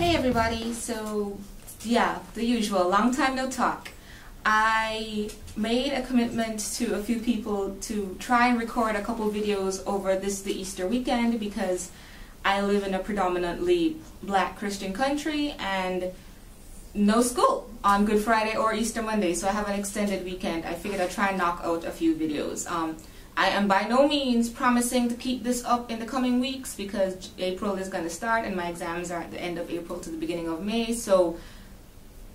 Hey everybody, so yeah, the usual, long time no talk. I made a commitment to a few people to try and record a couple videos over the Easter weekend because I live in a predominantly black Christian country and no school on Good Friday or Easter Monday, so I have an extended weekend. I figured I'd try and knock out a few videos. I am by no means promising to keep this up in the coming weeks because April is going to start and my exams are at the end of April to the beginning of May. So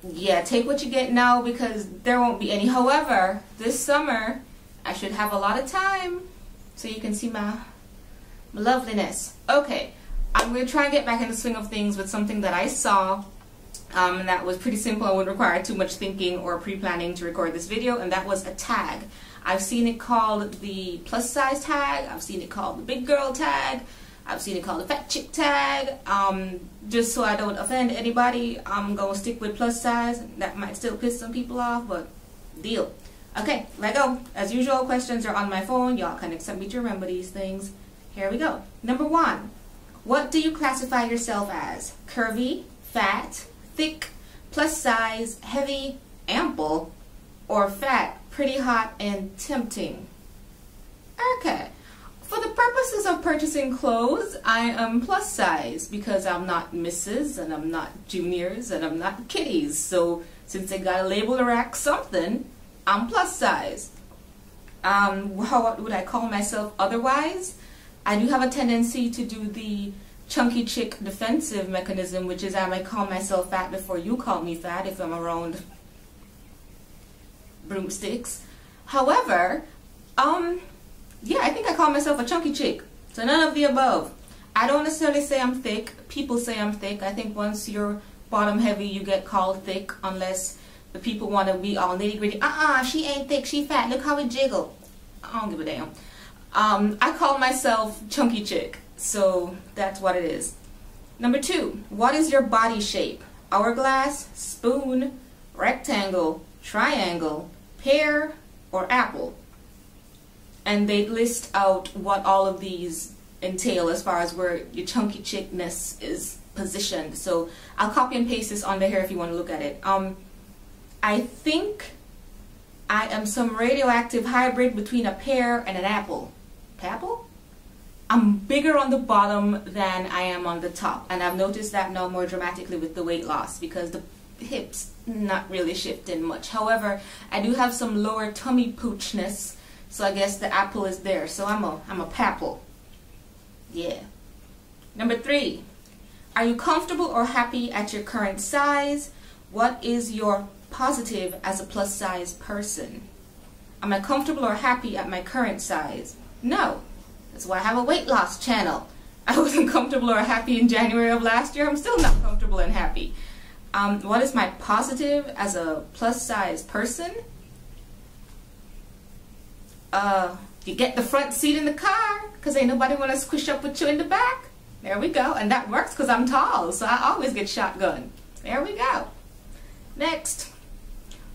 yeah, take what you get now because there won't be any. However, this summer I should have a lot of time so you can see my loveliness. Okay, I'm going to try and get back in the swing of things with something that I saw that was pretty simple and wouldn't require too much thinking or pre-planning to record this video, and that was a tag. I've seen it called the plus size tag, I've seen it called the big girl tag, I've seen it called the fat chick tag. Just so I don't offend anybody, I'm going to stick with plus size. That might still piss some people off, but deal. Okay, let go. As usual, questions are on my phone. Y'all can accept me to remember these things. Here we go. Number 1. What do you classify yourself as? Curvy, fat, thick, plus size, heavy, ample, or fat, pretty hot, and tempting? Okay. For the purposes of purchasing clothes, I am plus size because I'm not Mrs. and I'm not juniors and I'm not kitties. So since they got a label to rack something, I'm plus size. What would I call myself otherwise? I do have a tendency to do the chunky chick defensive mechanism, which is I might call myself fat before you call me fat if I'm around broomsticks. However, yeah, I think I call myself a chunky chick. So none of the above. I don't necessarily say I'm thick. People say I'm thick. I think once you're bottom heavy, you get called thick unless the people want to be all nitty gritty. She ain't thick, she fat. Look how it jiggle. I don't give a damn. I call myself chunky chick. So that's what it is. Number 2, what is your body shape? Hourglass, spoon, rectangle, triangle, pear, or apple? And they list out what all of these entail as far as where your chunky chickness is positioned. So I'll copy and paste this onto here if you want to look at it. I think I am some radioactive hybrid between a pear and an apple. Apple? I'm bigger on the bottom than I am on the top, and I've noticed that now more dramatically with the weight loss because the hips not really shifting much. However, I do have some lower tummy poochness, so I guess the apple is there. So I'm a papple. Yeah. Number 3, are you comfortable or happy at your current size? What is your positive as a plus size person? Am I comfortable or happy at my current size? No. That's why I have a weight loss channel. I wasn't comfortable or happy in January of last year. I'm still not comfortable and happy. What is my positive as a plus size person? You get the front seat in the car because ain't nobody want to squish up with you in the back. There we go. And that works because I'm tall, so I always get shotgun. There we go. Next.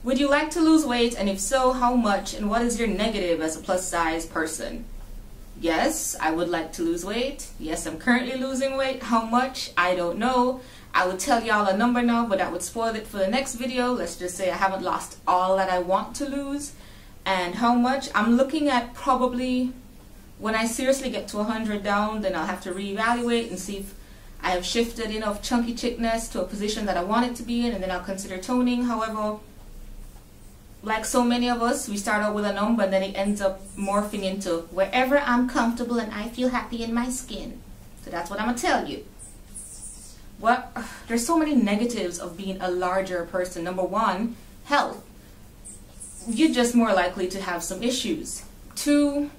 Would you like to lose weight, and if so, how much? And what is your negative as a plus size person? Yes, I would like to lose weight. Yes, I'm currently losing weight. How much? I don't know. I would tell y'all a number now, but that would spoil it for the next video. Let's just say I haven't lost all that I want to lose. And how much? I'm looking at probably when I seriously get to 100 down, then I'll have to reevaluate and see if I have shifted enough chunky chickness to a position that I want it to be in, and then I'll consider toning. However, like so many of us, we start out with a number and then it ends up morphing into wherever I'm comfortable and I feel happy in my skin. So that's what I'm going to tell you. There's so many negatives of being a larger person. Number 1, health. You're just more likely to have some issues. 2,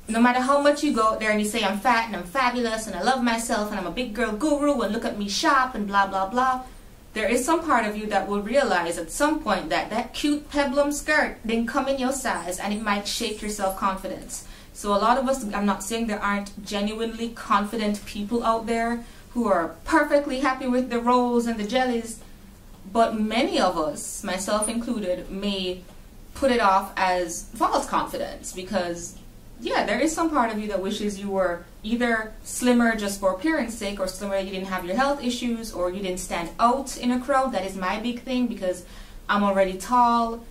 no matter how much you go out there and you say I'm fat and I'm fabulous and I love myself and I'm a big girl guru and look at me shop and blah blah blah, there is some part of you that will realize at some point that that cute peplum skirt didn't come in your size and it might shake your self-confidence. So a lot of us, I'm not saying there aren't genuinely confident people out there who are perfectly happy with the rolls and the jellies, but many of us, myself included, may put it off as false confidence because yeah, there is some part of you that wishes you were either slimmer just for appearance sake, or slimmer you didn't have your health issues, or you didn't stand out in a crowd. That is my big thing, because I'm already tall,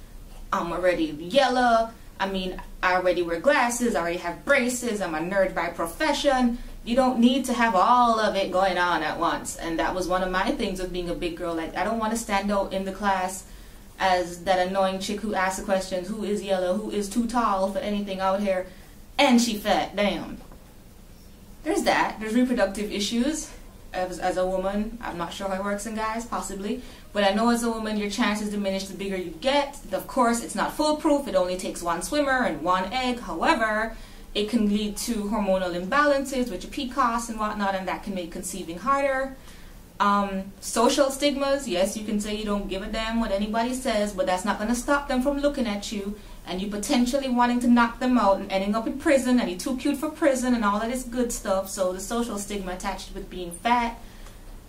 I'm already yellow, I mean, I already wear glasses, I already have braces, I'm a nerd by profession. You don't need to have all of it going on at once. And that was one of my things with being a big girl. Like, I don't want to stand out in the class as that annoying chick who asks the questions, who is yellow, who is too tall for anything out here, and she fat. Damn. There's that. There's reproductive issues as a woman. I'm not sure how it works in guys, possibly. But I know as a woman, your chances diminish the bigger you get. Of course, it's not foolproof. It only takes one swimmer and one egg. However, it can lead to hormonal imbalances with your PCOS and whatnot, and that can make conceiving harder. Social stigmas, yes, you can say you don't give a damn what anybody says, but that's not going to stop them from looking at you and you potentially wanting to knock them out and ending up in prison, and you're too cute for prison and all of this good stuff. So the social stigma attached with being fat,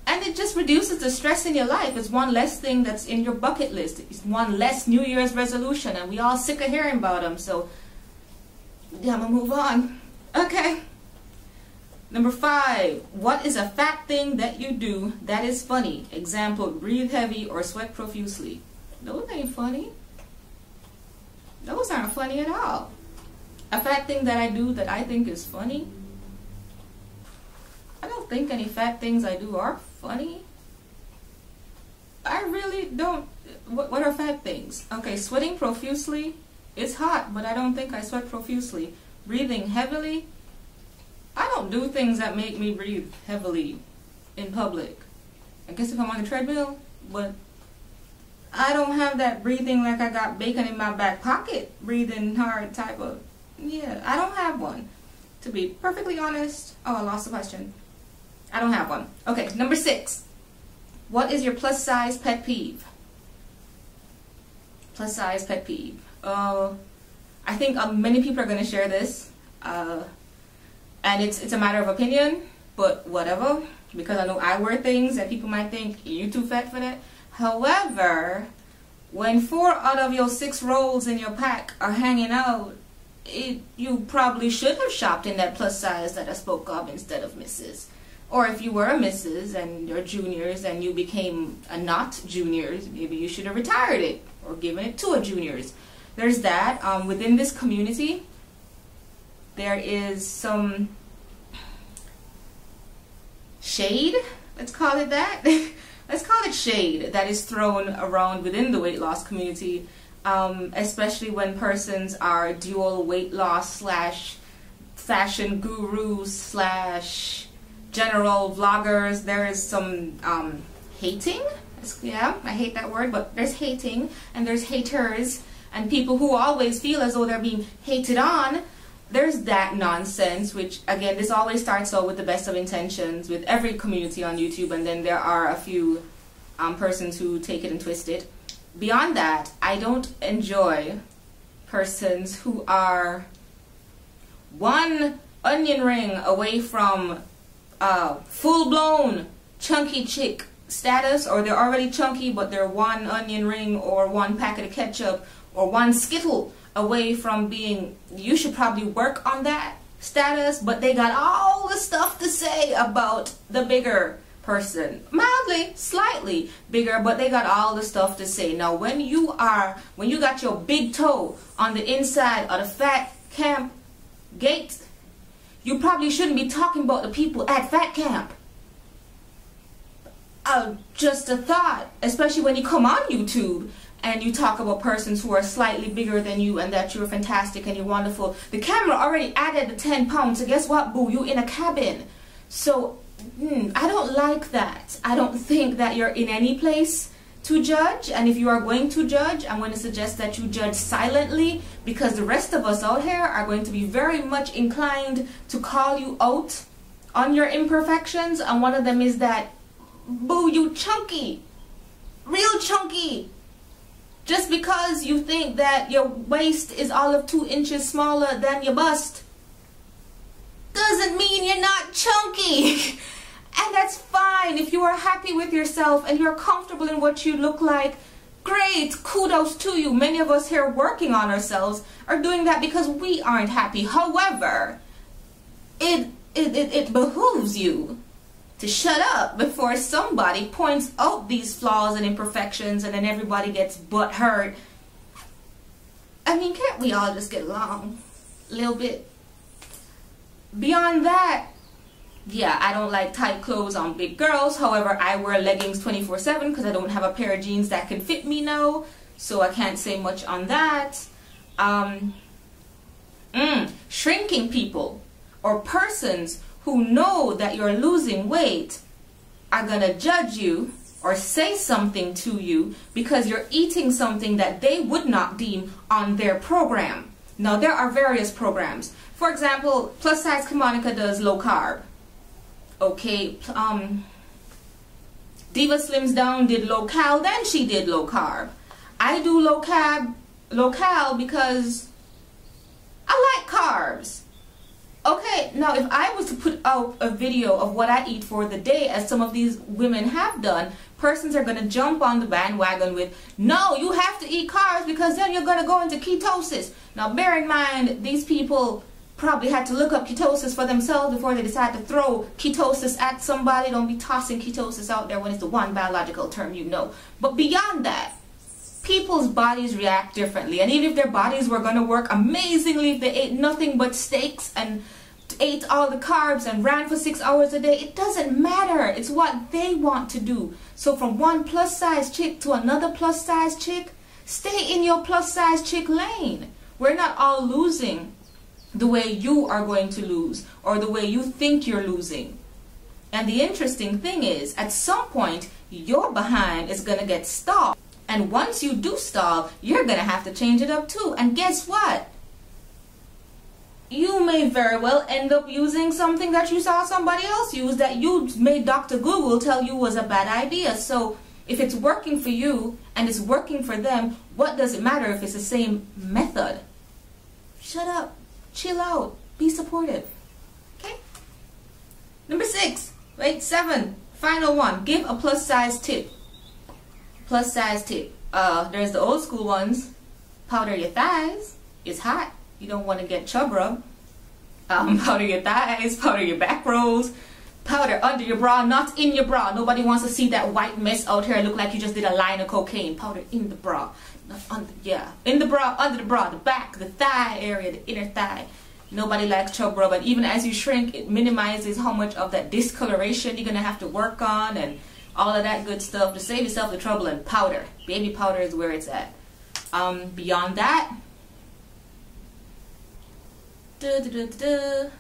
and it just reduces the stress in your life. It's one less thing that's in your bucket list. It's one less New Year's resolution, and we all sick of hearing about them. So yeah, I'm gonna move on. Okay. Number 5, what is a fat thing that you do that is funny? Example, breathe heavy or sweat profusely. Those ain't funny. Those aren't funny at all. A fat thing that I do that I think is funny? I don't think any fat things I do are funny. I really don't. What are fat things? Okay, sweating profusely. It's hot, but I don't think I sweat profusely. Breathing heavily. I don't do things that make me breathe heavily in public. I guess if I'm on the treadmill, but I don't have that breathing like I got bacon in my back pocket, breathing hard type of, yeah, I don't have one. To be perfectly honest, oh, I lost the question. I don't have one. Okay, number 6. What is your plus size pet peeve? Plus size pet peeve. I think many people are going to share this. And it's a matter of opinion, but whatever, because I know I wear things that people might think you're too fat for that. However, when 4 out of your 6 rolls in your pack are hanging out, you probably should have shopped in that plus size that I spoke of instead of Mrs. Or if you were a Mrs. and you're juniors and you became a not juniors, maybe you should have retired it or given it to a juniors. There's that. Within this community, there is some shade, let's call it that. Let's call it shade that is thrown around within the weight loss community, especially when persons are dual weight loss slash fashion gurus slash general vloggers. There is some hating. Yeah, I hate that word, but there's hating and there's haters and people who always feel as though they're being hated on. There's that nonsense, which again, this always starts out with the best of intentions with every community on YouTube, and then there are a few persons who take it and twist it. Beyond that, I don't enjoy persons who are one onion ring away from full-blown chunky chick status, or they're already chunky but they're one onion ring or one packet of ketchup or one Skittle away from being, you should probably work on that status, but they got all the stuff to say about the bigger person. Mildly, slightly bigger, but they got all the stuff to say. Now when you got your big toe on the inside of the fat camp gate, you probably shouldn't be talking about the people at fat camp. Just a thought, especially when you come on YouTube and you talk about persons who are slightly bigger than you and that you're fantastic and you're wonderful. The camera already added the 10 pounds, so guess what, boo? You in a cabin. So, I don't like that. I don't think that you're in any place to judge, and if you are going to judge, I'm going to suggest that you judge silently, because the rest of us out here are going to be very much inclined to call you out on your imperfections, and one of them is that, boo, you chunky. Real chunky. Just because you think that your waist is all of 2 inches smaller than your bust doesn't mean you're not chunky. And that's fine. If you are happy with yourself and you're comfortable in what you look like, Great, kudos to you. Many of us here working on ourselves are doing that because we aren't happy. However, it behooves you to shut up before somebody points out these flaws and imperfections and then everybody gets butt hurt. I mean, can't we all just get along a little bit? Beyond that, yeah, I don't like tight clothes on big girls. However, I wear leggings 24/7 because I don't have a pair of jeans that can fit me now. So I can't say much on that. Shrinking people or persons who know that you're losing weight are going to judge you or say something to you because you're eating something that they would not deem on their program. Now, there are various programs. For example, Plussize Kimonica does low carb. Okay, Diva Slims Down did low cal, then she did low carb. I do low cal because I like carbs. Okay, now if I was to put out a video of what I eat for the day, as some of these women have done, persons are going to jump on the bandwagon with, no, you have to eat carbs because then you're going to go into ketosis. Now bear in mind, these people probably had to look up ketosis for themselves before they decide to throw ketosis at somebody. Don't be tossing ketosis out there when it's the one biological term you know. But beyond that, people's bodies react differently. And even if their bodies were going to work amazingly if they ate nothing but steaks and ate all the carbs and ran for 6 hours a day, it doesn't matter. It's what they want to do. So from one plus size chick to another plus size chick, stay in your plus size chick lane. We're not all losing the way you are going to lose or the way you think you're losing. And the interesting thing is, at some point, your behind is going to get stalled. And once you do stall, you're going to have to change it up too. And guess what? You may very well end up using something that you saw somebody else use that you made Dr. Google tell you was a bad idea. So if it's working for you and it's working for them, what does it matter if it's the same method? Shut up. Chill out. Be supportive. Okay? Number 7. Final one. Give a plus size tip. Plus size tip. There's the old school ones. Powder your thighs. It's hot. You don't want to get chub rub. Powder your thighs. Powder your back rolls. Powder under your bra, not in your bra. Nobody wants to see that white mess out here. Look like you just did a line of cocaine. Powder in the bra. Not under, yeah, in the bra, under the bra, the back, the thigh area, the inner thigh. Nobody likes chub rub, and even as you shrink, it minimizes how much of that discoloration you're gonna have to work on and all of that good stuff to save yourself the trouble. And powder, baby powder is where it's at. Beyond that, this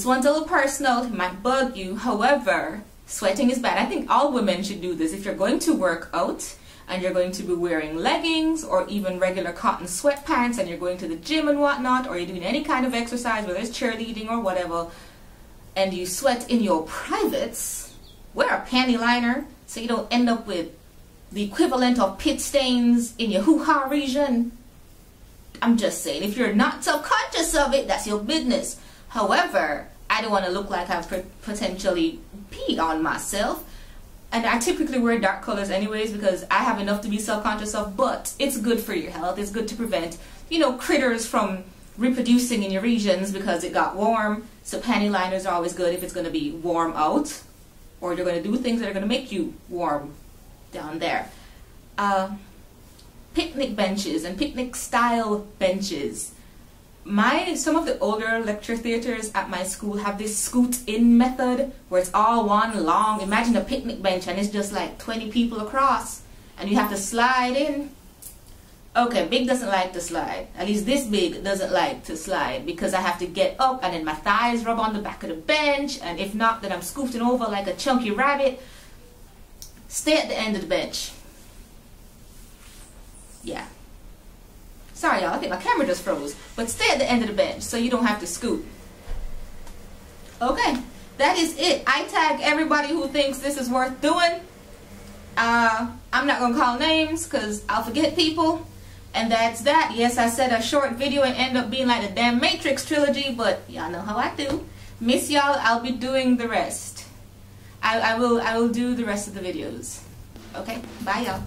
one's a little personal. It might bug you. However, sweating is bad. I think all women should do this. If you're going to work out and you're going to be wearing leggings or even regular cotton sweatpants and you're going to the gym and whatnot, or you're doing any kind of exercise, whether it's cheerleading or whatever, and you sweat in your privates, wear a panty liner so you don't end up with the equivalent of pit stains in your hoo-ha region. I'm just saying, if you're not self-conscious of it, that's your business. However, I don't want to look like I've potentially peed on myself. And I typically wear dark colors anyways because I have enough to be self-conscious of, but it's good for your health. It's good to prevent, you know, critters from reproducing in your regions because it got warm. So panty liners are always good if it's going to be warm out, or you're going to do things that are going to make you warm down there. Picnic benches and picnic style benches. Some of the older lecture theaters at my school have this scoot in method where it's all one long, imagine a picnic bench and it's just like 20 people across and you have to slide in. Okay, big doesn't like to slide. At least this big doesn't like to slide because I have to get up and then my thighs rub on the back of the bench, and if not, then I'm scooting over like a chunky rabbit. Stay at the end of the bench. Yeah. Sorry y'all, I think my camera just froze. But stay at the end of the bench so you don't have to scoot. Okay, that is it. I tag everybody who thinks this is worth doing. I'm not going to call names because I'll forget people. And that's that. Yes, I said a short video and end up being like the damn Matrix trilogy, but y'all know how I do. Miss y'all, I'll be doing the rest. I will do the rest of the videos. Okay, bye y'all.